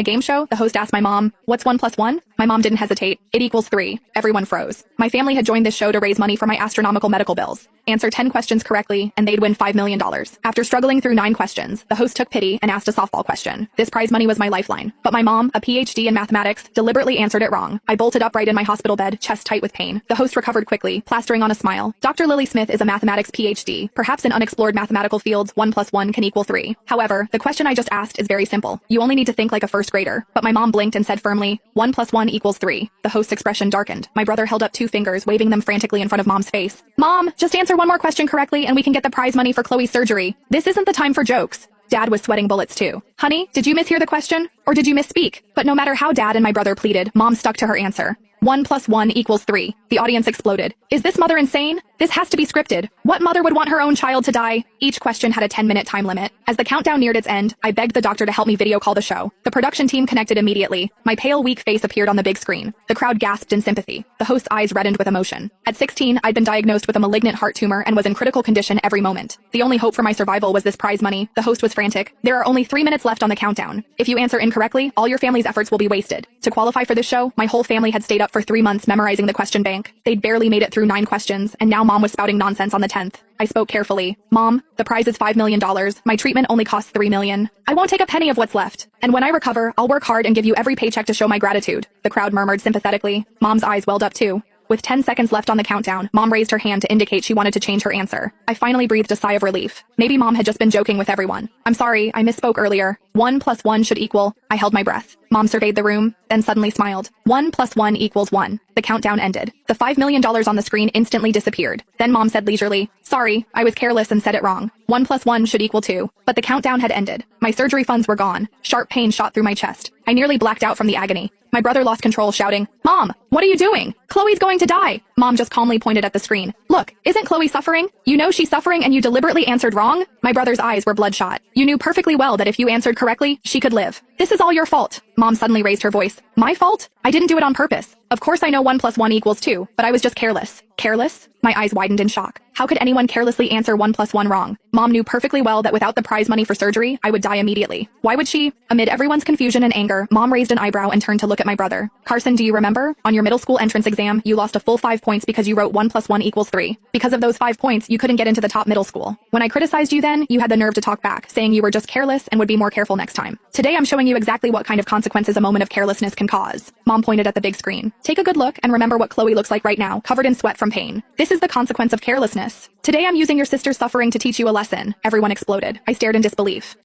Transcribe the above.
A game show? The host asked my mom, "What's 1 plus 1?" My mom didn't hesitate. "It equals 3. Everyone froze. My family had joined this show to raise money for my astronomical medical bills. Answer 10 questions correctly, and they'd win $5 million. After struggling through 9 questions, the host took pity and asked a softball question. This prize money was my lifeline. But my mom, a PhD in mathematics, deliberately answered it wrong. I bolted upright in my hospital bed, chest tight with pain. The host recovered quickly, plastering on a smile. Dr. Lily Smith is a mathematics PhD. Perhaps in unexplored mathematical fields, 1 plus 1 can equal 3. However, the question I just asked is very simple. You only need to think like a first grader. But my mom blinked and said firmly, 1 plus 1 equals 3. The host's expression darkened. My brother held up 2 fingers, waving them frantically in front of mom's face. "Mom, just answer one more question correctly and we can get the prize money for Chloe's surgery. This isn't the time for jokes." Dad was sweating bullets too. "Honey, did you mishear the question? Or did you misspeak?" But no matter how Dad and my brother pleaded, Mom stuck to her answer. 1 plus 1 equals 3. The audience exploded. Is this mother insane? This has to be scripted. What mother would want her own child to die? Each question had a 10-minute time limit. As the countdown neared its end, I begged the doctor to help me video call the show. The production team connected immediately. My pale, weak face appeared on the big screen. The crowd gasped in sympathy. The host's eyes reddened with emotion. At 16, I'd been diagnosed with a malignant heart tumor and was in critical condition every moment. The only hope for my survival was this prize money. The host was frantic. "There are only 3 minutes left on the countdown. If you answer incorrectly, all your family's efforts will be wasted." To qualify for this show, my whole family had stayed up for 3 months memorizing the question bank. They'd barely made it through 9 questions, and now Mom was spouting nonsense on the 10th. I spoke carefully. "Mom, the prize is $5 million. My treatment only costs $3 million. I won't take a penny of what's left. And when I recover, I'll work hard and give you every paycheck to show my gratitude." The crowd murmured sympathetically. Mom's eyes welled up too. With 10 seconds left on the countdown, Mom raised her hand to indicate she wanted to change her answer. I finally breathed a sigh of relief. Maybe Mom had just been joking with everyone. "I'm sorry, I misspoke earlier. 1 plus 1 should equal..." I held my breath. Mom surveyed the room, then suddenly smiled. 1 plus 1 equals 1. The countdown ended. The $5 million on the screen instantly disappeared. Then Mom said leisurely, "Sorry, I was careless and said it wrong. 1 plus 1 should equal 2. But the countdown had ended. My surgery funds were gone. Sharp pain shot through my chest. I nearly blacked out from the agony. My brother lost control, shouting, "Mom, what are you doing? Chloe's going to die." Mom just calmly pointed at the screen. "Look, isn't Chloe suffering? You know she's suffering and you deliberately answered wrong?" My brother's eyes were bloodshot. "You knew perfectly well that if you answered correctly, she could live. This is all your fault." Mom suddenly raised her voice. "My fault? I didn't do it on purpose. Of course I know 1 plus 1 equals 2, but I was just careless." "Careless?" My eyes widened in shock. How could anyone carelessly answer 1 plus 1 wrong? Mom knew perfectly well that without the prize money for surgery, I would die immediately. Why would she? Amid everyone's confusion and anger, Mom raised an eyebrow and turned to look at my brother. "Carson, do you remember? On your middle school entrance exam, you lost a full 5 points because you wrote 1 plus 1 equals 3. Because of those 5 points, you couldn't get into the top middle school. When I criticized you then, you had the nerve to talk back, saying you were just careless and would be more careful next time. Today I'm showing you exactly what kind of consequences a moment of carelessness can cause." Mom pointed at the big screen. "Take a good look and remember what Chloe looks like right now, covered in sweat from pain. This is the consequence of carelessness. Today I'm using your sister's suffering to teach you a lesson." Everyone exploded. I stared in disbelief.